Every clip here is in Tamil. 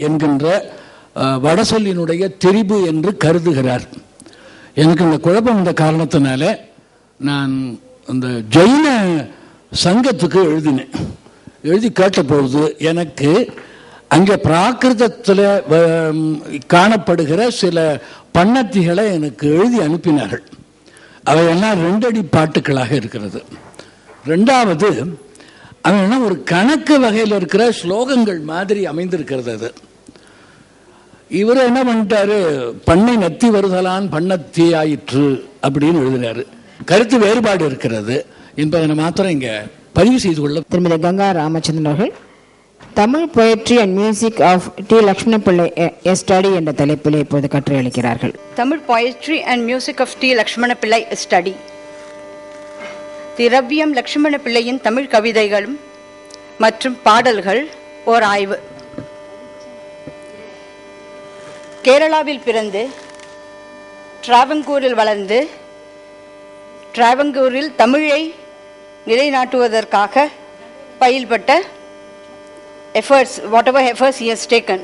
என்கின்ற வடசொல்லினுடைய திரிபு என்று கருதுகிறார். எனக்கு இந்த குழப்பம் இந்த காரணத்தினால நான் அந்த ஜெயின சங்கத்துக்கு எழுதினேன். எழுதி கேட்டபொழுது எனக்கு அங்கே பிராகிருதத்தில் காணப்படுகிற சில பண்ணத்திகளை எனக்கு எழுதி அனுப்பினார்கள். அவையெல்லாம் 2 அடி பாட்டுக்களாக இருக்கிறது. ரெண்டாவது அவன் ஒரு கணக்கு வகையில் இருக்கிற ஸ்லோகங்கள் மாதிரி அமைந்திருக்கிறது. அது இவர் என்ன பண்ணிட்டாரு, பண்ணை நத்தி வருதலான் பண்ணத்தி ஆயிற்று அப்படின்னு எழுதினாரு. கருத்து வேறுபாடு இருக்கிறது என்பதை மாத்திரம் இங்க பதிவு செய்து கொள்ள. திருமதி கங்கா ராமச்சந்திரன் அவர்கள் Tamil poetry and music of T Lakshmana Pillai a study என்ற தலைப்பில் இப்போது கற்று அளிக்கிறார்கள். Tamil poetry and music of T Lakshmana Pillai study. திரவியம் லக்ஷ்மண பிள்ளையின் தமிழ் கவிதைகளும் மற்றும் பாடல்கள் ஓர் ஆய்வு. கேரளாவில் பிறந்து டிராவங்கூரில் வளர்ந்து டிராவங்கூரில் தமிழை நிலைநாட்டுவதற்காக பயில்பட்ட efforts, whatever efforts he has taken.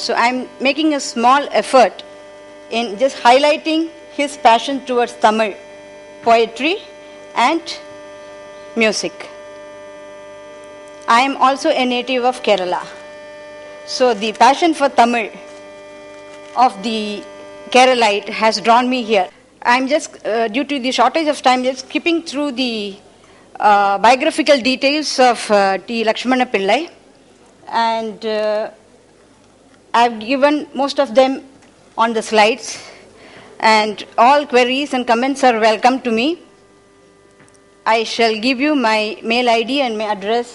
So I am making a small effort in just highlighting his passion towards Tamil poetry and music. I am also a native of Kerala. So the passion for Tamil of the Keralite has drawn me here. I am just, due to the shortage of time, just skipping through the biographical details of T. Lakshmana Pillai. And I've given most of them on the slides, and all queries and comments are welcome to me. I shall give you my mail ID and my address,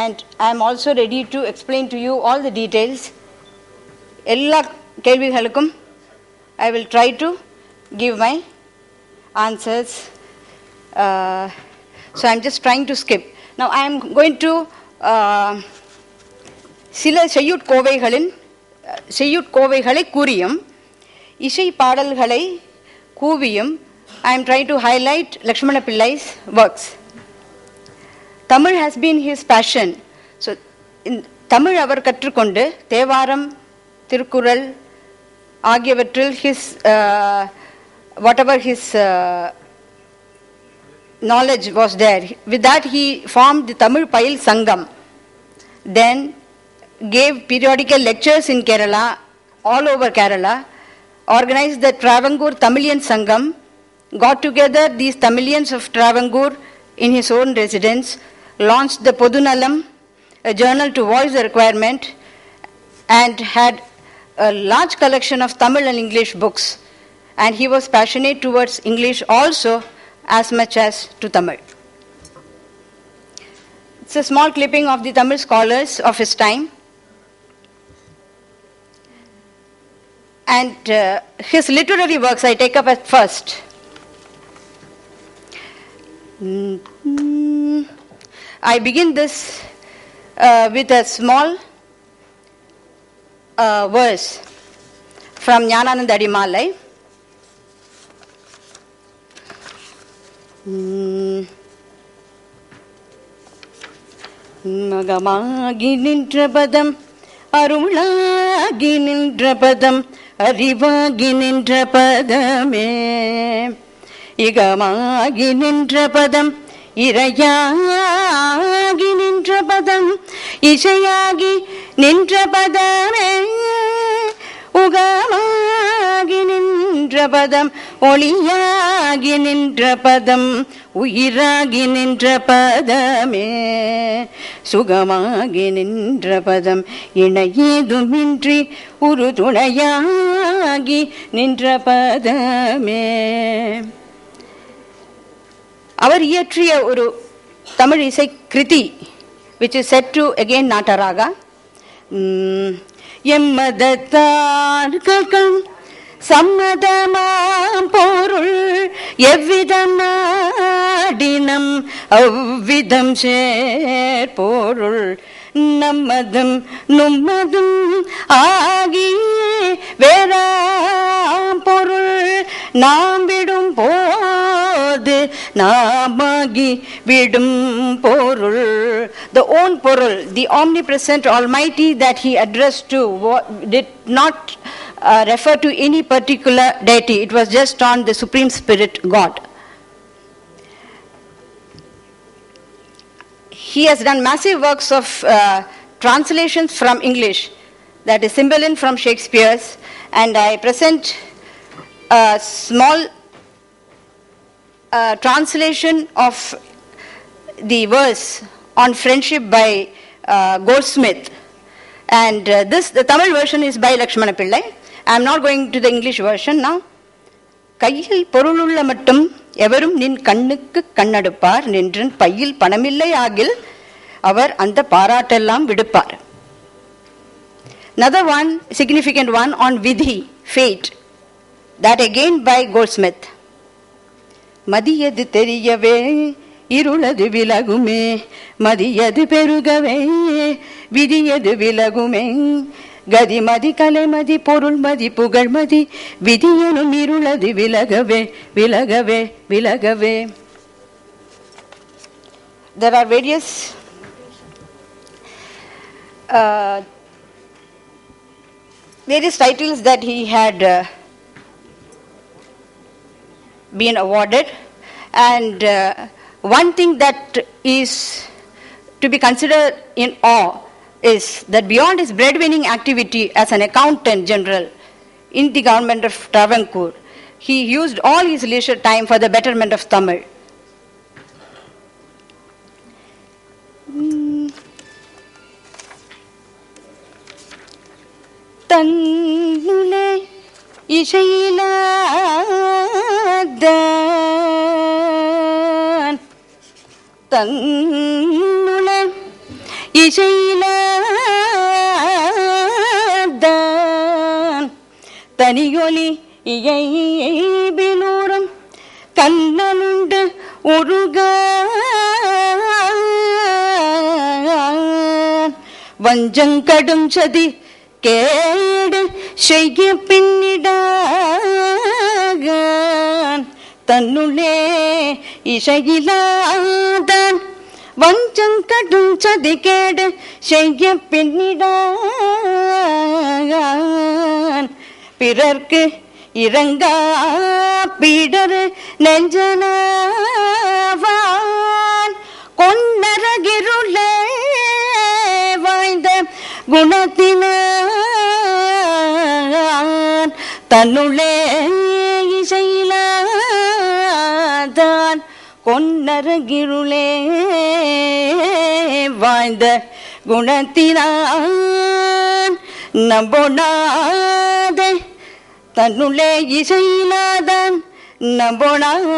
and I am also ready to explain to you all the details. Ella kelvigalukkum I will try to give my answers. So I'm just trying to skip. Now I am going to சில செய்யுட்கோவைகளை கூறியும் இசை பாடல்களை கூவியும் I am trying to highlight Lakshmana Pillai's works. Tamil has been his passion. So in Tamil அவர் கற்றுக்கொண்டு தேவாரம், திருக்குறள் ஆகியவற்றில் his whatever his knowledge was there. With that he formed the Tamil Payil Sangam. Then gave periodical lectures in Kerala, all over Kerala, organized the Travangur Tamilian Sangam, got together these Tamilians of Travangur in his own residence, launched the Podunalam, a journal to voice the requirement, and had a large collection of Tamil and English books. And he was passionate towards English also as much as to Tamil. It's a small clipping of the Tamil scholars of his time. And his literary works I take up at first. I begin this with a small verse from Jnanananda Adimalai. மகமாகி நின்ற பதம் அருளாகி நின்ற பதம் அறிவாகி நின்ற பதமே இகமாகி நின்ற பதம் இறையாகி நின்ற பதம் இசையாகி நின்ற பதமே உகமாகி நின்ற பதம் ஒளியாகி நின்ற பதம் உயிராகி நின்ற பதமே சுகமாகி நின்ற பதம் இணையேதுமின்றி ஒரு துணையாகி நின்ற பதமே. அவர் இயற்றிய ஒரு தமிழ் இசை கிருதி which is set to again Nataraga. எம்மதத்தார்கள் சம்மதமாம் பொருள் எவ்விதமாடினம் அவ்விதம் சேர்பொருள் நம்மதும் நும்மதும் ஆகி வேறாம் பொருள் நாம் விடும் போது நாம் எல்லாமாகி விடும் பொருள். The own பொருள், the omnipresent almighty that he addressed to did not refer to any particular deity. It was just on the Supreme Spirit, God. He has done massive works of translations from English, that is Cymbeline from Shakespeare's, and I present a small translation of the verse on friendship by Goldsmith. And the Tamil version is by Lakshmana Pillai. I am not going to the English version now. கையில் பொருளுள்ள மட்டும் எவரும் நின் கண்ணுக்கு கண்ணெடுப்பார், நின்றன் பையில் பணமில்லை ஆகில் அவர் அந்த பாராட்டெல்லாம் விடுப்பார். Another one, significant one on Vidhi, fate, that again by Goldsmith. மதியது தெரியவே இருளது விலகுமே, மதியது பெருகவே விதியது விலகுமே, கதிமதி கலைமதி பொருள்மதி Pugazhmathi விதியனும் இருளது விலகவே விலகவே விலகவே. There are various titles that he had been awarded, and one thing that is to be considered in awe is that beyond his breadwinning activity as an accountant general in the government of Travancore, he used all his leisure time for the betterment of Tamil. தன்னுலே இசையிலாதான், தன்னுலே இசையிலாதான், தனியொலி இயைபிலூரம் கண்ணனுண்டு உருக வஞ்சங்கடும் சதி கேடு செய்ய பின்னிடான், தன்னுள்ளே இசையிலாதான் வஞ்சங்கடும் சதி கேடு செய்ய பின்னிடான், பிறர்க்கு இறங்கா பீடரு நெஞ்சனவான், கொன்னரகிருளே வாய்ந்த குணத்தினான், தன்னுள்ளே இசையிலாதான் கொன்னரகிருளே வாய்ந்த குணத்தினான், நம்பொணாதே தன்னுள்ளே இசையிலாதான் நம்பொணாதே.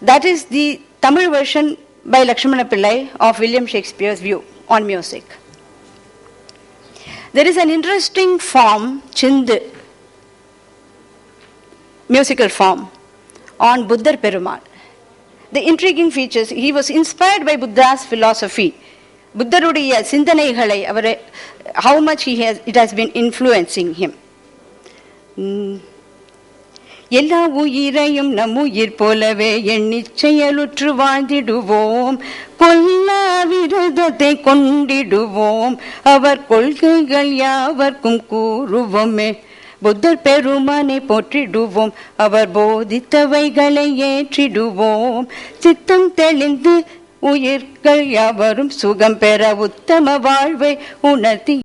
That is the Tamil version by Lakshmana Pillai of William Shakespeare's view on music. There is an interesting form, Chindu, musical form, on Buddhar Perumal. The intriguing features, he was inspired by Buddha's philosophy. Buddharuடைய சிந்தனைகளை how much it has been influencing him. எல்லா உயிரையும் நம் உயிர் போலவே எண்ணிச் செயலுற்று வாழ்ந்திடுவோம், கொல்லா விரதத்தை கொண்டிடுவோம், அவர் கொள்கைகள் யாவர்க்கும் கூறுவோமே, புத்தர் பெருமானை போற்றிடுவோம், அவர் போதித்தவைகளை ஏற்றிடுவோம், சித்தம் தெளிந்து உயிர்கள் யாவரும் சுகம் பெற உத்தம வாழ்வை உணர்த்தி